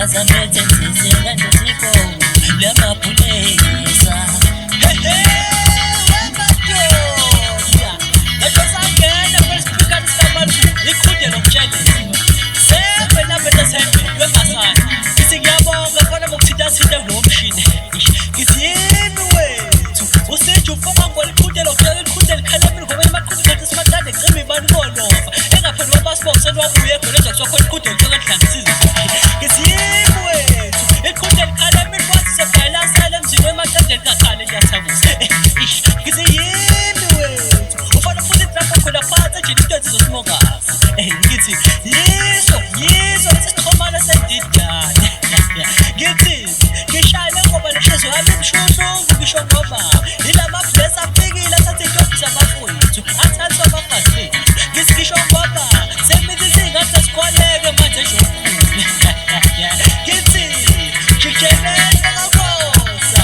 zamethe ngizisenga ndesiko lemaphulesa wemadoda ngatosangena kwesiphukani sikaMalu iqhude lokutshelekwa sebenabetha sembe lwemasana ngithi ngiyabonga fana mokuthintathinta kulo mshini ngithi yini wethu usiju ufaka ngoliqhude lokutshelekwa iqhude likhalemile ngoba emaqhude ngathi simathande ngicima ibani kolova engaphendwa kwapassport senwabuye egoleza kuthiwa khona iqhude lokutshelekwa ngithi yini wethu iqhude likhalemile kwathi sebhayilasele emzini wemaqedeni kakhale ngiyathabuza ngithi yini wethu ufana futhi idrama khona phansi ejini into ezizosimokazi ngithi yiso lesixhomana sendidane ngithi ngishayele ngoba lehliziyo yami ibuhlungu ngisho ngoba ilamabhlesi afikile athathe intombi zabafowethu athathwe abafazi bethu ngithi ngisho ngoba semithi isingathi asikoleke manje ejokhulu ngithi jikelele kakosa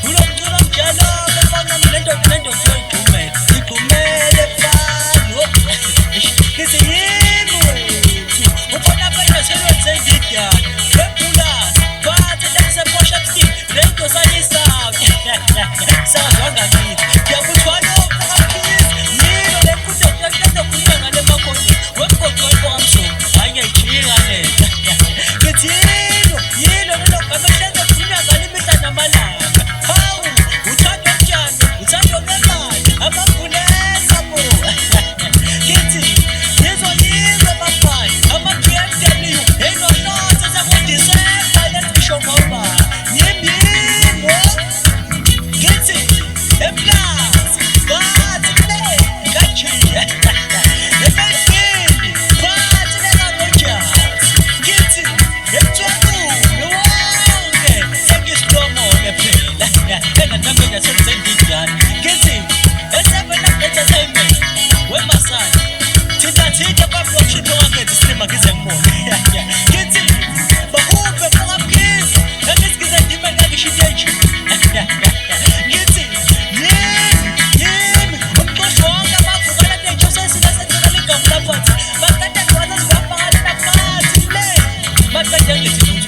kulo mculo omjalo-ke mfana nendoda yoyigxumele igxumele fano ngithi yini wethu ubona abayineselwenze indidane webhulasi bathi lekusebosha ebusuku lento sayisayo sazwanga kithi ngiyakuthwala okaphilisi yilo lenkuthe ngiyakukhuluma ngale makhoneni wemgodi wempokamsomo hhayi ngiyayijika lena ngithi yilo lelo gama ehlenza kukhulunywa ngalo imihla namalanga hawu uthando njani uthando ngemali amabhulesa bo ngithi yizo bafana ama-BMW ey'nohlonze zakudisemba lesisho ngoba yimbingo ngithi eplasi bathi le ngajiya emehlini bathi lenganojasi ngithi emthwaluni wonke sengislomo-ke phela enganamina senzendidane ngithi e7 entertainment wemasana thintathinta bablokshiphe wangenza isinima ngize ngibone ngithi bahube bokaphizi engithi ngize ndime ngangishinto enjini ngithi yimi umxoshi wonke abavukana ney'ntshosesinasethekela igama laphansi baqeda ngwaza zivaphakalena phansi le baqeda ngithi